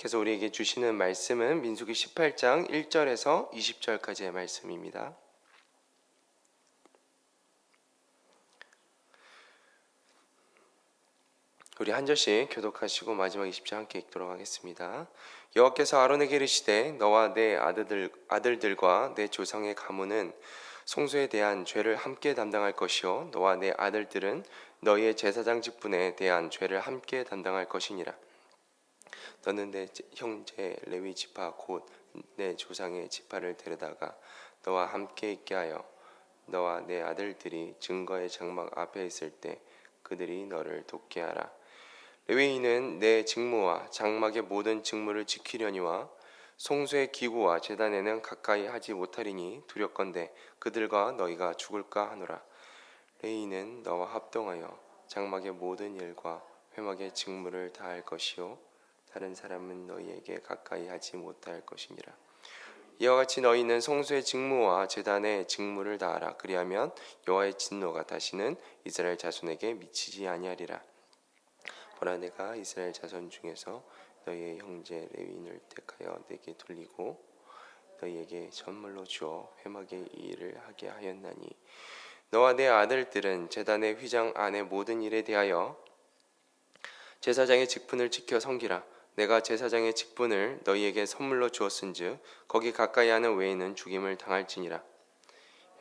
하나님께서 우리에게 주시는 말씀은 민수기 18장 1절에서 20절까지의 말씀입니다. 우리 한 절씩 교독하시고 마지막 20절 함께 읽도록 하겠습니다. 여호와께서 아론에게 이르시되 너와 내 아들들과 내 조상의 가문은 송수에 대한 죄를 함께 담당할 것이요 너와 내 아들들은 너희의 제사장 직분에 대한 죄를 함께 담당할 것이니라. 너는 내 형제 레위 지파 곧 내 조상의 지파를 데려다가 너와 함께 있게 하여 너와 내 아들들이 증거의 장막 앞에 있을 때 그들이 너를 돕게 하라. 레위인은 내 직무와 장막의 모든 직무를 지키려니와 송수의 기구와 제단에는 가까이 하지 못하리니 두렵건대 그들과 너희가 죽을까 하노라. 레위인은 너와 합동하여 장막의 모든 일과 회막의 직무를 다할 것이요 다른 사람은 너희에게 가까이 하지 못할 것이니라. 이와 같이 너희는 송수의 직무와 제단의 직무를 다하라. 그리하면 여호와의 진노가 다시는 이스라엘 자손에게 미치지 아니하리라. 보라, 내가 이스라엘 자손 중에서 너희의 형제 레위인을 택하여 내게 돌리고 너희에게 선물로 주어 회막의 이 일을 하게 하였나니 너와 내 아들들은 제단의 휘장 안의 모든 일에 대하여 제사장의 직분을 지켜 섬기라. 내가 제사장의 직분을 너희에게 선물로 주었은즉 거기 가까이 하는 외에는 죽임을 당할지니라.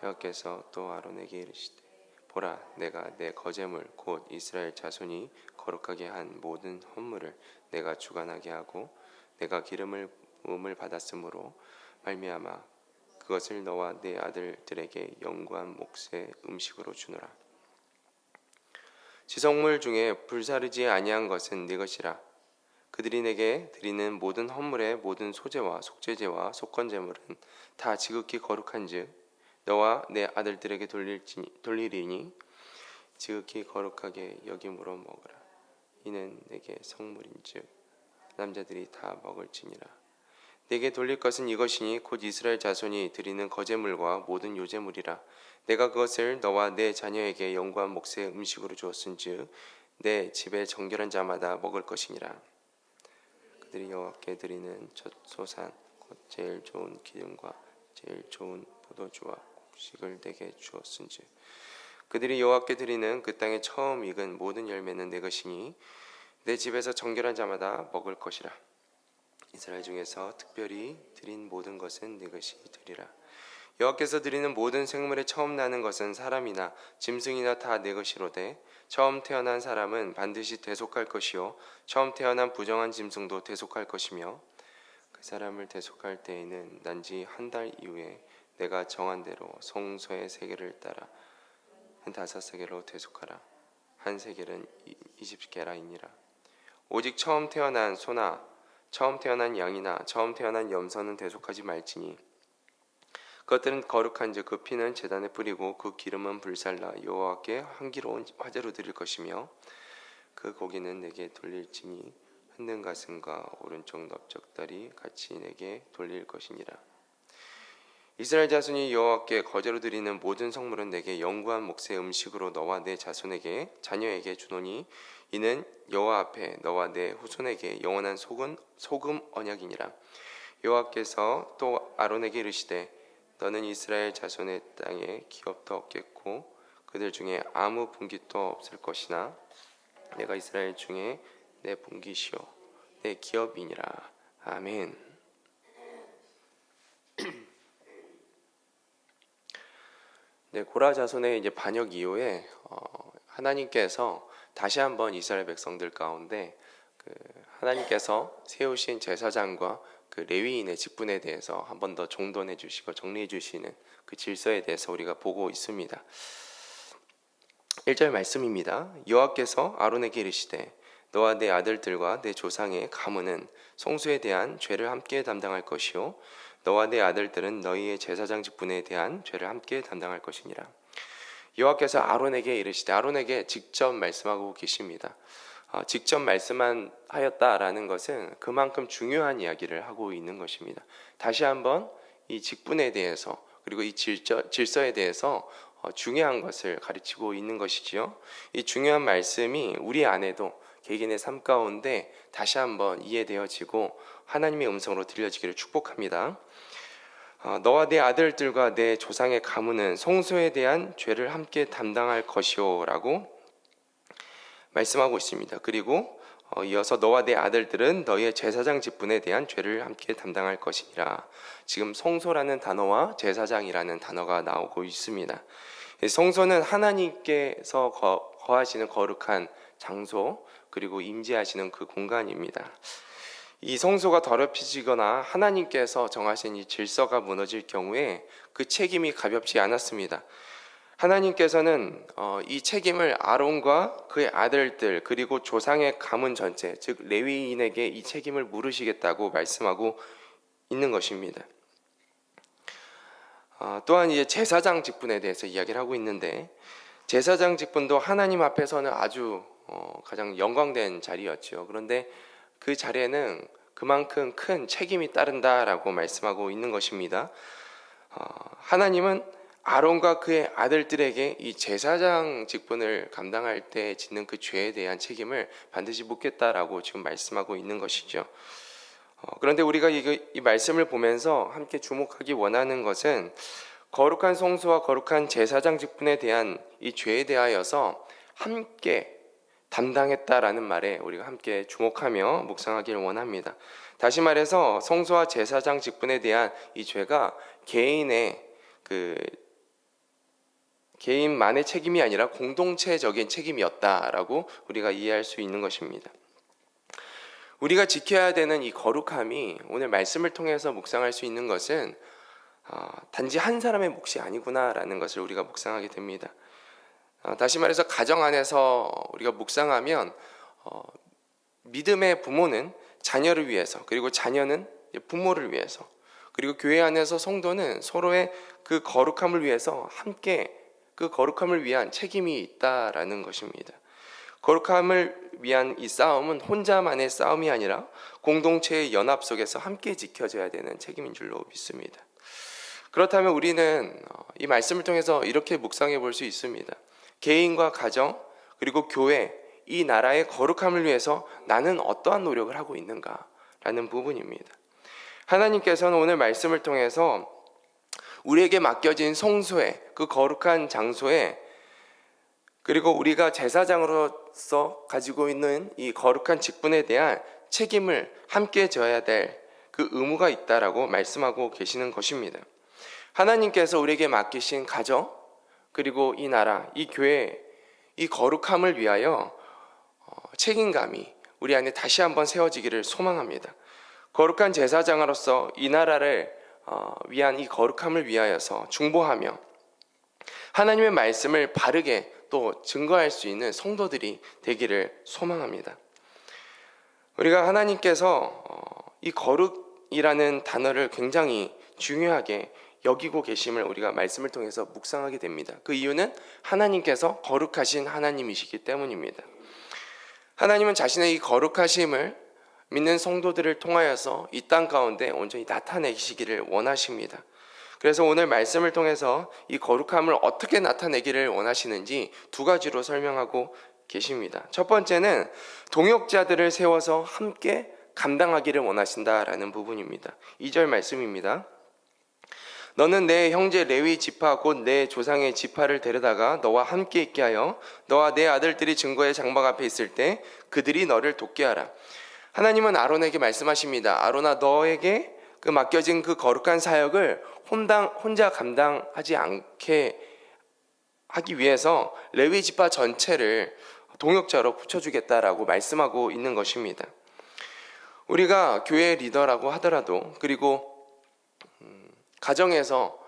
여호와께서 또 아론에게 이르시되 보라, 내가 내 거제물 곧 이스라엘 자손이 거룩하게 한 모든 헌물을 내가 주관하게 하고 내가 기름을 부음을 받았으므로 말미암아 그것을 너와 내 아들들에게 영구한 몫의 음식으로 주노라. 지성물 중에 불사르지 아니한 것은 네 것이라. 그들이 내게 드리는 모든 헌물의 모든 소제와 속죄제와 속건제물은 다 지극히 거룩한즉 너와 내 아들들에게 돌리리니 지극히 거룩하게 여김으로 먹으라. 이는 내게 성물인즉 남자들이 다 먹을지니라. 내게 돌릴 것은 이것이니 곧 이스라엘 자손이 드리는 거제물과 모든 요제물이라. 내가 그것을 너와 내 자녀에게 영구한 몫의 음식으로 주었은즉 내 집에 정결한 자마다 먹을 것이니라. 그들이 여호와께 드리는 첫 소산 곧 제일 좋은 기름과 제일 좋은 포도주와 곡식을 내게 주었은즉 그들이 여호와께 드리는 그 땅에 처음 익은 모든 열매는 내 것이니 내 집에서 정결한 자마다 먹을 것이라. 이스라엘 중에서 특별히 드린 모든 것은 네 것이 되리라. 여호와께서 드리는 모든 생물에 처음 나는 것은 사람이나 짐승이나 다 내 것이로되 처음 태어난 사람은 반드시 대속할 것이요 처음 태어난 부정한 짐승도 대속할 것이며 그 사람을 대속할 때에는 난지 한 달 이후에 내가 정한 대로 송수의 세겔을 따라 한 5세겔로 대속하라. 한 세겔은 20게라이니라. 오직 처음 태어난 소나 처음 태어난 양이나 처음 태어난 염소는 대속하지 말지니 그것들은 거룩한즉 그 피는 제단에 뿌리고 그 기름은 불살라 여호와께 향기로운 화제로 드릴 것이며 그 고기는 내게 돌릴지니 흔든 가슴과 오른쪽 넓적다리 같이 내게 돌릴 것이니라. 이스라엘 자손이 여호와께 거제로 드리는 모든 성물은 내게 영구한 몫의 음식으로 너와 내 자손에게 자녀에게 주노니 이는 여호와 앞에 너와 내 후손에게 영원한 소금 언약이니라. 여호와께서 또 아론에게 이르시되 너는 이스라엘 자손의 땅에 기업도 없겠고 그들 중에 아무 분깃도 없을 것이나 내가 이스라엘 중에 내 분깃이요 내 기업이니라. 아멘. 네, 고라 자손의 이제 반역 이후에 하나님께서 다시 한번 이스라엘 백성들 가운데 하나님께서 세우신 제사장과 그 레위인의 직분에 대해서 한 번 더 종돈해 주시고 정리해 주시는 그 질서에 대해서 우리가 보고 있습니다. 1절 말씀입니다. 여호와께서 아론에게 이르시되 너와 내 아들들과 내 조상의 가문은 송수에 대한 죄를 함께 담당할 것이요 너와 내 아들들은 너희의 제사장 직분에 대한 죄를 함께 담당할 것이니라. 여호와께서 아론에게 이르시되 아론에게 직접 말씀하고 계십니다. 직접 말씀만 하였다라는 것은 그만큼 중요한 이야기를 하고 있는 것입니다. 다시 한번 이 직분에 대해서 그리고 이 질서에 대해서 중요한 것을 가르치고 있는 것이지요. 이 중요한 말씀이 우리 안에도 개개인의 삶 가운데 다시 한번 이해되어지고 하나님의 음성으로 들려지기를 축복합니다. 너와 내 아들들과 내 조상의 가문은 성소에 대한 죄를 함께 담당할 것이요 라고 말씀하고 있습니다. 그리고 이어서 너와 내 아들들은 너희의 제사장 직분에 대한 죄를 함께 담당할 것이니라. 지금 성소라는 단어와 제사장이라는 단어가 나오고 있습니다. 성소는 하나님께서 거하시는 거룩한 장소, 그리고 임재하시는 그 공간입니다. 이 성소가 더럽혀지거나 하나님께서 정하신 이 질서가 무너질 경우에 그 책임이 가볍지 않았습니다. 하나님께서는 이 책임을 아론과 그의 아들들 그리고 조상의 가문 전체, 즉 레위인에게 이 책임을 물으시겠다고 말씀하고 있는 것입니다. 또한 이제 제사장 직분에 대해서 이야기를 하고 있는데, 제사장 직분도 하나님 앞에서는 아주 가장 영광된 자리였죠. 그런데 그 자리에는 그만큼 큰 책임이 따른다라고 말씀하고 있는 것입니다. 하나님은 아론과 그의 아들들에게 이 제사장 직분을 감당할 때 짓는 그 죄에 대한 책임을 반드시 묻겠다라고 지금 말씀하고 있는 것이죠. 그런데 우리가 이 말씀을 보면서 함께 주목하기 원하는 것은 거룩한 성소와 거룩한 제사장 직분에 대한 이 죄에 대하여서 함께 담당했다라는 말에 우리가 함께 주목하며 묵상하기를 원합니다. 다시 말해서 성소와 제사장 직분에 대한 이 죄가 개인만의 책임이 아니라 공동체적인 책임이었다라고 우리가 이해할 수 있는 것입니다. 우리가 지켜야 되는 이 거룩함이 오늘 말씀을 통해서 묵상할 수 있는 것은 단지 한 사람의 몫이 아니구나라는 것을 우리가 묵상하게 됩니다. 다시 말해서 가정 안에서 우리가 묵상하면 믿음의 부모는 자녀를 위해서, 그리고 자녀는 부모를 위해서, 그리고 교회 안에서 성도는 서로의 그 거룩함을 위해서 함께 그 거룩함을 위한 책임이 있다라는 것입니다. 거룩함을 위한 이 싸움은 혼자만의 싸움이 아니라 공동체의 연합 속에서 함께 지켜져야 되는 책임인 줄로 믿습니다. 그렇다면 우리는 이 말씀을 통해서 이렇게 묵상해 볼 수 있습니다. 개인과 가정, 그리고 교회, 이 나라의 거룩함을 위해서 나는 어떠한 노력을 하고 있는가라는 부분입니다. 하나님께서는 오늘 말씀을 통해서 우리에게 맡겨진 성소에, 그 거룩한 장소에, 그리고 우리가 제사장으로서 가지고 있는 이 거룩한 직분에 대한 책임을 함께 져야 될 그 의무가 있다라고 말씀하고 계시는 것입니다. 하나님께서 우리에게 맡기신 가정, 그리고 이 나라, 이 교회, 이 거룩함을 위하여 책임감이 우리 안에 다시 한번 세워지기를 소망합니다. 거룩한 제사장으로서 이 나라를 위한 이 거룩함을 위하여서 중보하며 하나님의 말씀을 바르게 또 증거할 수 있는 성도들이 되기를 소망합니다. 우리가 하나님께서 이 거룩이라는 단어를 굉장히 중요하게 여기고 계심을 우리가 말씀을 통해서 묵상하게 됩니다. 그 이유는 하나님께서 거룩하신 하나님이시기 때문입니다. 하나님은 자신의 이 거룩하심을 믿는 성도들을 통하여서 이 땅 가운데 온전히 나타내시기를 원하십니다. 그래서 오늘 말씀을 통해서 이 거룩함을 어떻게 나타내기를 원하시는지 두 가지로 설명하고 계십니다. 첫 번째는 동역자들을 세워서 함께 감당하기를 원하신다라는 부분입니다. 2절 말씀입니다. 너는 내 형제 레위 지파 곧 내 조상의 지파를 데려다가 너와 함께 있게 하여 너와 내 아들들이 증거의 장막 앞에 있을 때 그들이 너를 돕게 하라. 하나님은 아론에게 말씀하십니다. 아론아, 너에게 그 맡겨진 그 거룩한 사역을 혼자 감당하지 않게 하기 위해서 레위 지파 전체를 동역자로 붙여주겠다라고 말씀하고 있는 것입니다. 우리가 교회 리더라고 하더라도, 그리고 가정에서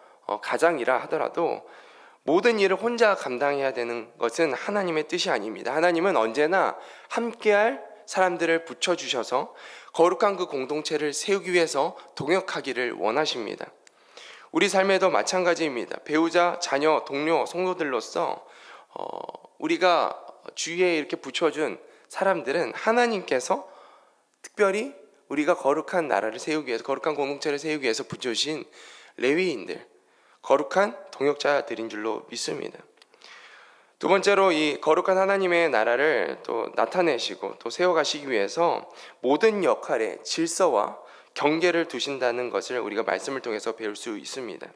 가장이라 하더라도 모든 일을 혼자 감당해야 되는 것은 하나님의 뜻이 아닙니다. 하나님은 언제나 함께할 사람들을 붙여주셔서 거룩한 그 공동체를 세우기 위해서 동역하기를 원하십니다. 우리 삶에도 마찬가지입니다. 배우자, 자녀, 동료, 성도들로서 우리가 주위에 이렇게 붙여준 사람들은 하나님께서 특별히 우리가 거룩한 나라를 세우기 위해서, 거룩한 공동체를 세우기 위해서 붙여주신 레위인들, 거룩한 동역자들인 줄로 믿습니다. 두 번째로 이 거룩한 하나님의 나라를 또 나타내시고 또 세워가시기 위해서 모든 역할의 질서와 경계를 두신다는 것을 우리가 말씀을 통해서 배울 수 있습니다.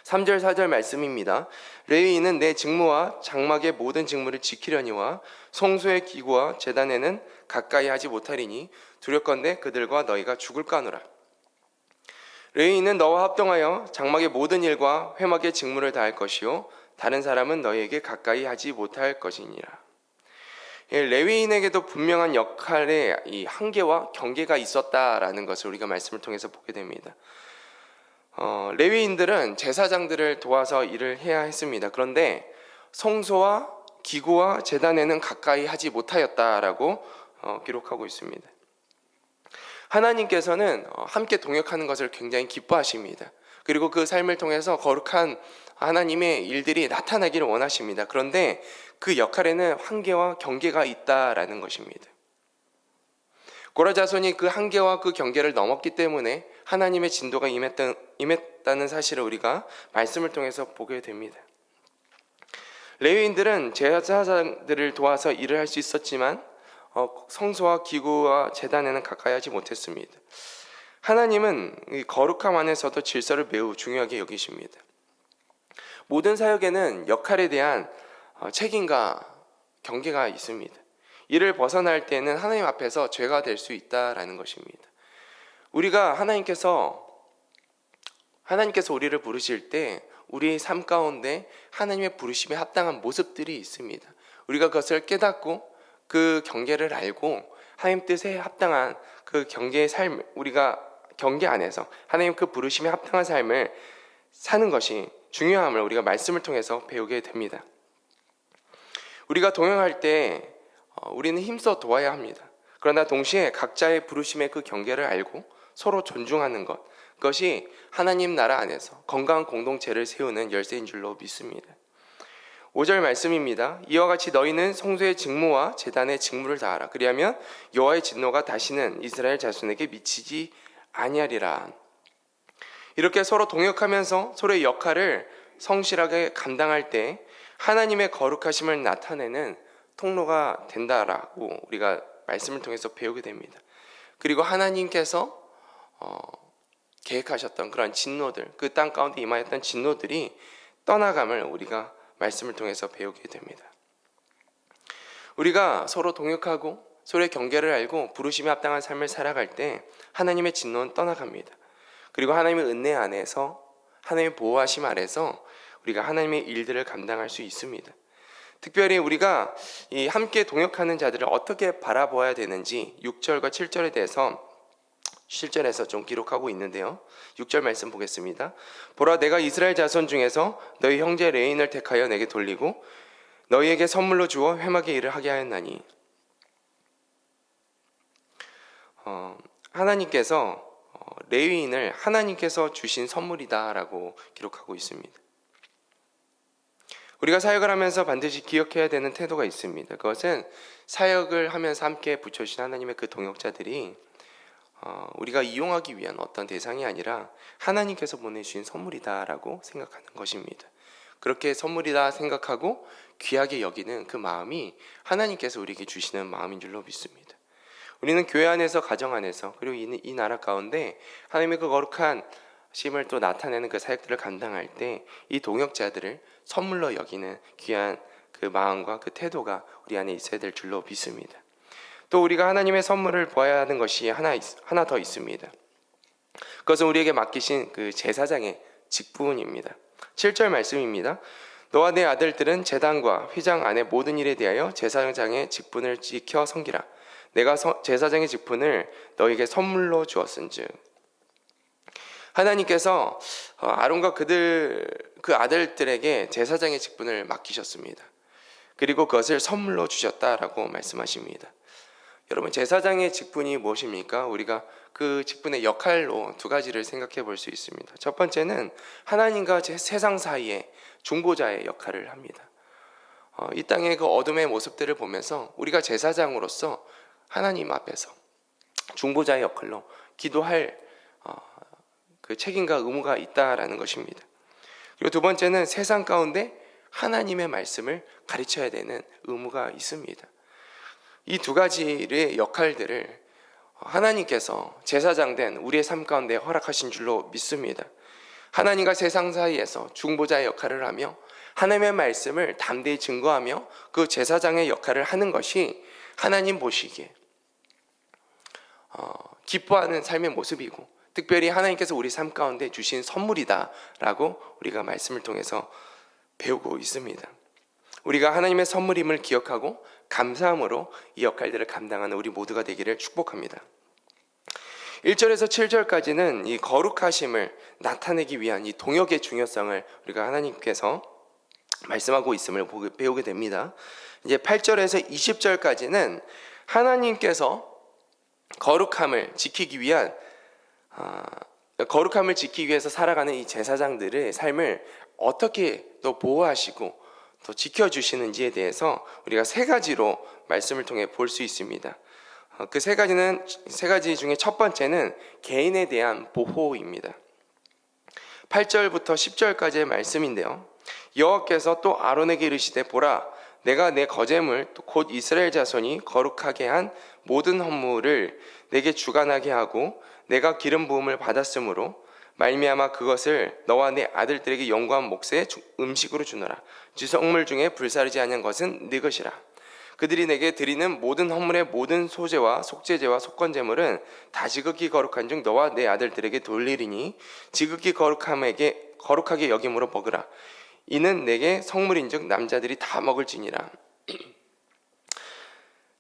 3절 4절 말씀입니다. 레위인은 내 직무와 장막의 모든 직무를 지키려니와 성소의 기구와 제단에는 가까이 하지 못하리니 두렵건대 그들과 너희가 죽을까 하노라. 레위인은 너와 합동하여 장막의 모든 일과 회막의 직무를 다할 것이요 다른 사람은 너희에게 가까이 하지 못할 것이니라. 레위인에게도 분명한 역할의 이 한계와 경계가 있었다라는 것을 우리가 말씀을 통해서 보게 됩니다. 레위인들은 제사장들을 도와서 일을 해야 했습니다. 그런데 성소와 기구와 제단에는 가까이 하지 못하였다라고 기록하고 있습니다. 하나님께서는 함께 동역하는 것을 굉장히 기뻐하십니다. 그리고 그 삶을 통해서 거룩한 하나님의 일들이 나타나기를 원하십니다. 그런데 그 역할에는 한계와 경계가 있다라는 것입니다. 고라 자손이 그 한계와 그 경계를 넘었기 때문에 하나님의 진도가 임했다는 사실을 우리가 말씀을 통해서 보게 됩니다. 레위인들은 제사장들을 도와서 일을 할 수 있었지만 성소와 기구와 제단에는 가까이 하지 못했습니다. 하나님은 이 거룩함 안에서도 질서를 매우 중요하게 여기십니다. 모든 사역에는 역할에 대한 책임과 경계가 있습니다. 이를 벗어날 때는 하나님 앞에서 죄가 될 수 있다라는 것입니다. 우리가 하나님께서 우리를 부르실 때 우리의 삶 가운데 하나님의 부르심에 합당한 모습들이 있습니다. 우리가 그것을 깨닫고 그 경계를 알고 하나님 뜻에 합당한 그 경계의 삶, 우리가 경계 안에서 하나님 그 부르심에 합당한 삶을 사는 것이 중요함을 우리가 말씀을 통해서 배우게 됩니다. 우리가 동행할 때 우리는 힘써 도와야 합니다. 그러나 동시에 각자의 부르심의 그 경계를 알고 서로 존중하는 것, 그것이 하나님 나라 안에서 건강한 공동체를 세우는 열쇠인 줄로 믿습니다. 5절 말씀입니다. 이와 같이 너희는 성소의 직무와 제단의 직무를 다하라. 그리하면 여호와의 진노가 다시는 이스라엘 자손에게 미치지 아니하리라. 이렇게 서로 동역하면서 서로의 역할을 성실하게 감당할 때 하나님의 거룩하심을 나타내는 통로가 된다라고 우리가 말씀을 통해서 배우게 됩니다. 그리고 하나님께서 계획하셨던 그런 진노들, 그 땅 가운데 임하였던 진노들이 떠나감을 우리가 말씀을 통해서 배우게 됩니다. 우리가 서로 동역하고 서로의 경계를 알고 부르심에 합당한 삶을 살아갈 때 하나님의 진노는 떠나갑니다. 그리고 하나님의 은혜 안에서 하나님의 보호하심 아래서 우리가 하나님의 일들을 감당할 수 있습니다. 특별히 우리가 이 함께 동역하는 자들을 어떻게 바라보아야 되는지 6절과 7절에 대해서 실전에서 좀 기록하고 있는데요. 6절 말씀 보겠습니다. 보라, 내가 이스라엘 자손 중에서 너희 형제 레인을 택하여 내게 돌리고 너희에게 선물로 주어 회막의 일을 하게 하였나니. 하나님께서 레위인을 하나님께서 주신 선물이다라고 기록하고 있습니다. 우리가 사역을 하면서 반드시 기억해야 되는 태도가 있습니다. 그것은 사역을 하면서 함께 붙여주신 하나님의 그 동역자들이 우리가 이용하기 위한 어떤 대상이 아니라 하나님께서 보내주신 선물이다라고 생각하는 것입니다. 그렇게 선물이다 생각하고 귀하게 여기는 그 마음이 하나님께서 우리에게 주시는 마음인 줄로 믿습니다. 우리는 교회 안에서, 가정 안에서, 그리고 이 나라 가운데 하나님의 그 거룩한 심을 또 나타내는 그 사역들을 감당할 때 이 동역자들을 선물로 여기는 귀한 그 마음과 그 태도가 우리 안에 있어야 될 줄로 믿습니다. 또 우리가 하나님의 선물을 보아야 하는 것이 하나 더 있습니다. 그것은 우리에게 맡기신 그 제사장의 직분입니다. 7절 말씀입니다. 너와 내 아들들은 제단과 휘장 안의 모든 일에 대하여 제사장의 직분을 지켜 섬기라. 내가 제사장의 직분을 너에게 선물로 주었은즉. 하나님께서 아론과 그 아들들에게 제사장의 직분을 맡기셨습니다. 그리고 그것을 선물로 주셨다라고 말씀하십니다. 여러분, 제사장의 직분이 무엇입니까? 우리가 그 직분의 역할로 두 가지를 생각해 볼 수 있습니다. 첫 번째는 하나님과 세상 사이의 중보자의 역할을 합니다. 이 땅의 그 어둠의 모습들을 보면서 우리가 제사장으로서 하나님 앞에서 중보자의 역할로 기도할 그 책임과 의무가 있다라는 것입니다. 그리고 두 번째는 세상 가운데 하나님의 말씀을 가르쳐야 되는 의무가 있습니다. 이 두 가지의 역할들을 하나님께서 제사장 된 우리의 삶 가운데 허락하신 줄로 믿습니다. 하나님과 세상 사이에서 중보자의 역할을 하며 하나님의 말씀을 담대히 증거하며 그 제사장의 역할을 하는 것이 하나님 보시기에 기뻐하는 삶의 모습이고, 특별히 하나님께서 우리 삶 가운데 주신 선물이다라고 우리가 말씀을 통해서 배우고 있습니다. 우리가 하나님의 선물임을 기억하고 감사함으로 이 역할들을 감당하는 우리 모두가 되기를 축복합니다. 1절에서 7절까지는 이 거룩하심을 나타내기 위한 이 동역의 중요성을 우리가 하나님께서 말씀하고 있음을 배우게 됩니다. 이제 8절에서 20절까지는 하나님께서 거룩함을 지키기 위해서 살아가는 이 제사장들의 삶을 어떻게 또 보호하시고 또 지켜주시는지에 대해서 우리가 세 가지로 말씀을 통해 볼 수 있습니다. 그 세 가지 중에 첫 번째는 개인에 대한 보호입니다. 8절부터 10절까지의 말씀인데요. 여호와께서 또 아론에게 이르시되 보라, 내가 내 거제물 곧 이스라엘 자손이 거룩하게 한 모든 헌물을 내게 주관하게 하고 내가 기름 부음을 받았으므로 말미암아 그것을 너와 내 아들들에게 영구한 몫의 음식으로 주노라. 지성물 중에 불사르지 아니한 것은 네 것이라. 그들이 내게 드리는 모든 헌물의 모든 소제와 속죄제와 속건제물은 다 지극히 거룩한 중 너와 내 아들들에게 돌리리니 지극히 거룩하게 여김으로 먹으라. 이는 내게 성물인즉 남자들이 다 먹을지니라.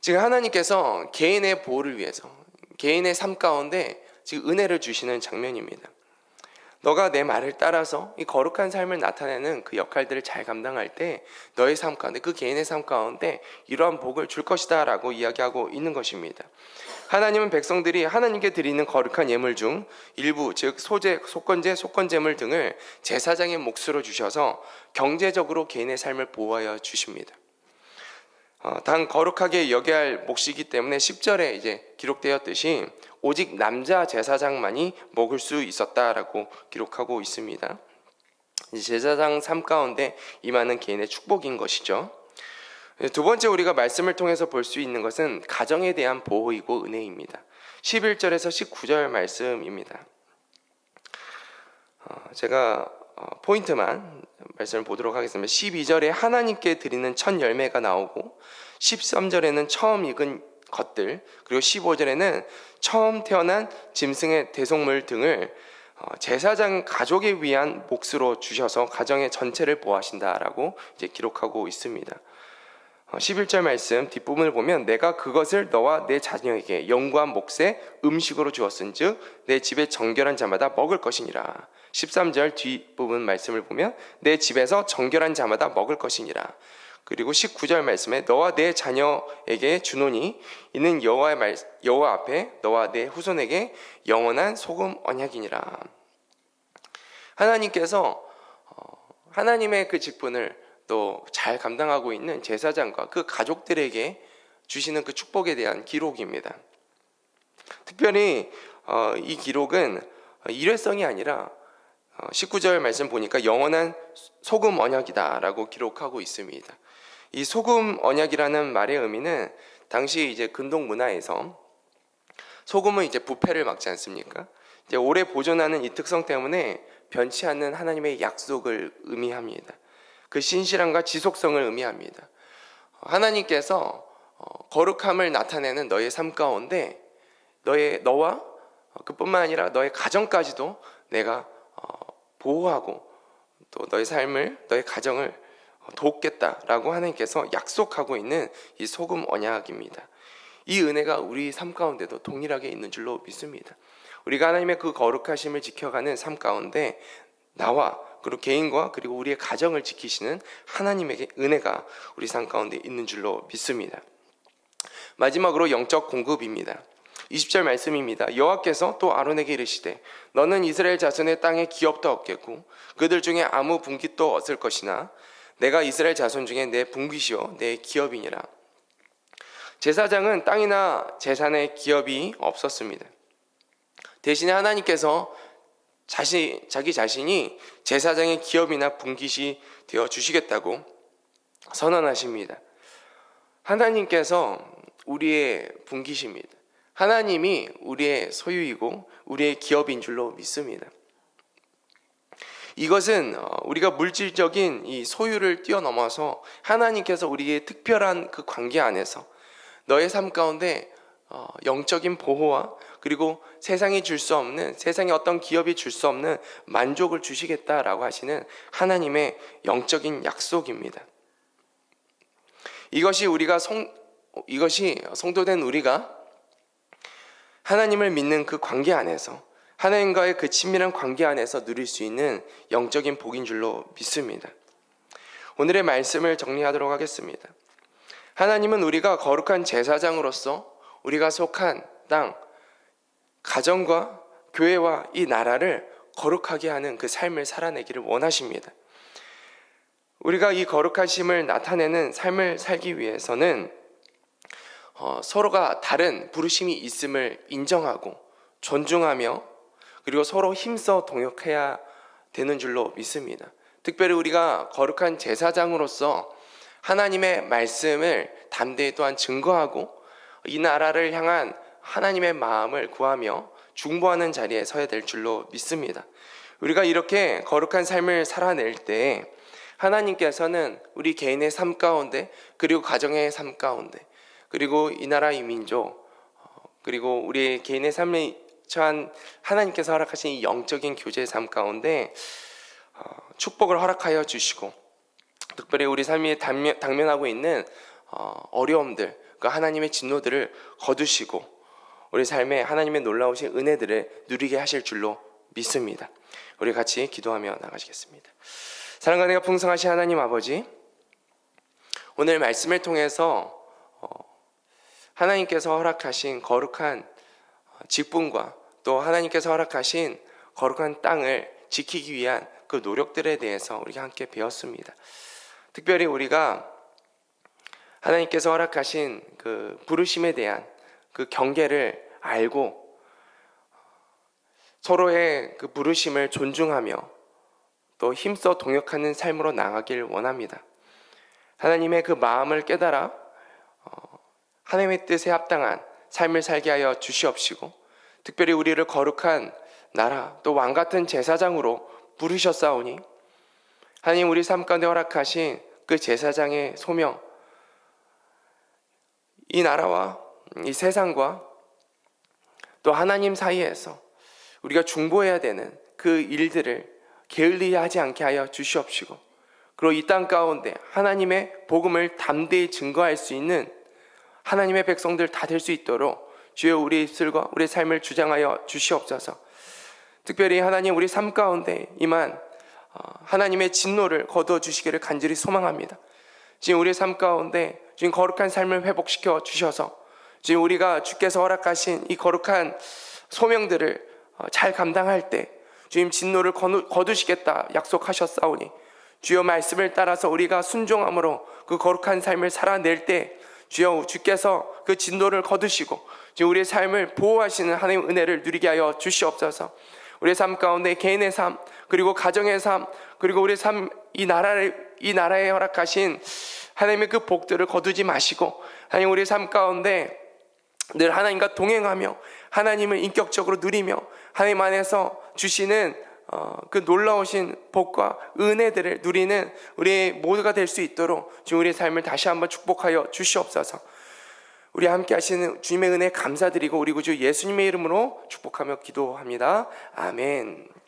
지금 하나님께서 개인의 보호를 위해서 개인의 삶 가운데 지금 은혜를 주시는 장면입니다. 너가 내 말을 따라서 이 거룩한 삶을 나타내는 그 역할들을 잘 감당할 때 너의 삶 가운데, 그 개인의 삶 가운데 이러한 복을 줄 것이다 라고 이야기하고 있는 것입니다. 하나님은 백성들이 하나님께 드리는 거룩한 예물 중 일부, 즉 소제, 속건제, 속건제물 등을 제사장의 몫으로 주셔서 경제적으로 개인의 삶을 보호하여 주십니다. 단 거룩하게 여겨야 할 몫이기 때문에 10절에 이제 기록되었듯이 오직 남자 제사장만이 먹을 수 있었다라고 기록하고 있습니다. 제사장 삶 가운데 임하는 개인의 축복인 것이죠. 두 번째 우리가 말씀을 통해서 볼 수 있는 것은 가정에 대한 보호이고 은혜입니다. 11절에서 19절 말씀입니다. 제가 포인트만 말씀을 보도록 하겠습니다. 12절에 하나님께 드리는 첫 열매가 나오고 13절에는 처음 익은 것들, 그리고 15절에는 처음 태어난 짐승의 대속물 등을 제사장 가족에 위한 몫으로 주셔서 가정의 전체를 보호하신다라고 이제 기록하고 있습니다. 11절 말씀 뒷부분을 보면 내가 그것을 너와 내 자녀에게 영구한 몫의 음식으로 주었은즉 내 집에 정결한 자마다 먹을 것이니라. 13절 뒷부분 말씀을 보면 내 집에서 정결한 자마다 먹을 것이니라. 그리고 19절 말씀에 너와 내 자녀에게 주노니 이는 여호와 앞에 너와 내 후손에게 영원한 소금 언약이니라. 하나님께서 하나님의 그 직분을 또 잘 감당하고 있는 제사장과 그 가족들에게 주시는 그 축복에 대한 기록입니다. 특별히 이 기록은 일회성이 아니라 19절 말씀 보니까 영원한 소금 언약이다라고 기록하고 있습니다. 이 소금 언약이라는 말의 의미는 당시 이제 근동 문화에서 소금은 이제 부패를 막지 않습니까? 이제 오래 보존하는 이 특성 때문에 변치 않는 하나님의 약속을 의미합니다. 그 신실함과 지속성을 의미합니다. 하나님께서 거룩함을 나타내는 너의 삶 가운데 너와 그뿐만 아니라 너의 가정까지도 내가 보호하고 또 너의 삶을, 너의 가정을 돕겠다라고 하나님께서 약속하고 있는 이 소금 언약입니다. 이 은혜가 우리 삶 가운데도 동일하게 있는 줄로 믿습니다. 우리가 하나님의 그 거룩하심을 지켜가는 삶 가운데 나와 그리고 개인과 그리고 우리의 가정을 지키시는 하나님에게 은혜가 우리 삶 가운데 있는 줄로 믿습니다. 마지막으로 영적 공급입니다. 20절 말씀입니다. 여호와께서 또 아론에게 이르시되 너는 이스라엘 자손의 땅에 기업도 얻겠고 그들 중에 아무 분깃도 얻을 것이나 내가 이스라엘 자손 중에 내 분깃이요 내 기업이니라. 제사장은 땅이나 재산의 기업이 없었습니다. 대신에 하나님께서 자기 자신이 제사장의 기업이나 분깃이 되어 주시겠다고 선언하십니다. 하나님께서 우리의 분깃입니다. 하나님이 우리의 소유이고 우리의 기업인 줄로 믿습니다. 이것은 우리가 물질적인 이 소유를 뛰어넘어서 하나님께서 우리의 특별한 그 관계 안에서 너의 삶 가운데 영적인 보호와 그리고 세상이 줄 수 없는, 세상의 어떤 기업이 줄 수 없는 만족을 주시겠다라고 하시는 하나님의 영적인 약속입니다. 이것이 성도된 우리가 하나님을 믿는 그 관계 안에서, 하나님과의 그 친밀한 관계 안에서 누릴 수 있는 영적인 복인 줄로 믿습니다. 오늘의 말씀을 정리하도록 하겠습니다. 하나님은 우리가 거룩한 제사장으로서 우리가 속한 땅, 가정과 교회와 이 나라를 거룩하게 하는 그 삶을 살아내기를 원하십니다. 우리가 이 거룩하심을 나타내는 삶을 살기 위해서는 서로가 다른 부르심이 있음을 인정하고 존중하며 그리고 서로 힘써 동역해야 되는 줄로 믿습니다. 특별히 우리가 거룩한 제사장으로서 하나님의 말씀을 담대히 또한 증거하고 이 나라를 향한 하나님의 마음을 구하며 중보하는 자리에 서야 될 줄로 믿습니다. 우리가 이렇게 거룩한 삶을 살아낼 때 하나님께서는 우리 개인의 삶 가운데 그리고 가정의 삶 가운데 그리고 이 나라 이 민족 그리고 우리 개인의 삶에 처한 하나님께서 허락하신 이 영적인 교제의 삶 가운데 축복을 허락하여 주시고 특별히 우리 삶이 당면하고 있는 어려움들, 그 하나님의 진노들을 거두시고 우리 삶에 하나님의 놀라우신 은혜들을 누리게 하실 줄로 믿습니다. 우리 같이 기도하며 나가시겠습니다. 사랑과 은혜가 풍성하신 하나님 아버지, 오늘 말씀을 통해서 하나님께서 허락하신 거룩한 직분과 또 하나님께서 허락하신 거룩한 땅을 지키기 위한 그 노력들에 대해서 우리가 함께 배웠습니다. 특별히 우리가 하나님께서 허락하신 그 부르심에 대한 그 경계를 알고 서로의 그 부르심을 존중하며 또 힘써 동역하는 삶으로 나가길 원합니다. 하나님의 그 마음을 깨달아 하나님의 뜻에 합당한 삶을 살게 하여 주시옵시고 특별히 우리를 거룩한 나라 또 왕같은 제사장으로 부르셨사오니 하나님 우리 삶 가운데 허락하신 그 제사장의 소명, 이 나라와 이 세상과 또 하나님 사이에서 우리가 중보해야 되는 그 일들을 게을리하지 하지 않게 하여 주시옵시고 그리고 이 땅 가운데 하나님의 복음을 담대히 증거할 수 있는 하나님의 백성들 다 될 수 있도록 주여 우리 입술과 우리 삶을 주장하여 주시옵소서. 특별히 하나님 우리 삶 가운데 임한 하나님의 진노를 거두어 주시기를 간절히 소망합니다. 지금 우리 삶 가운데 지금 거룩한 삶을 회복시켜 주셔서 지금 우리가 주께서 허락하신 이 거룩한 소명들을 잘 감당할 때 주님 진노를 거두시겠다 약속하셨사오니 주여 말씀을 따라서 우리가 순종함으로 그 거룩한 삶을 살아낼 때 주여 주께서 그 진노를 거두시고 지금 우리의 삶을 보호하시는 하나님의 은혜를 누리게 하여 주시옵소서. 우리의 삶 가운데 개인의 삶 그리고 가정의 삶 그리고 우리의 삶 이 나라에 허락하신 하나님의 그 복들을 거두지 마시고 하나님 우리의 삶 가운데 늘 하나님과 동행하며 하나님을 인격적으로 누리며 하나님 안에서 주시는 그 놀라우신 복과 은혜들을 누리는 우리 모두가 될 수 있도록 지금 우리의 삶을 다시 한번 축복하여 주시옵소서. 우리 함께 하시는 주님의 은혜 감사드리고 우리 구주 예수님의 이름으로 축복하며 기도합니다. 아멘.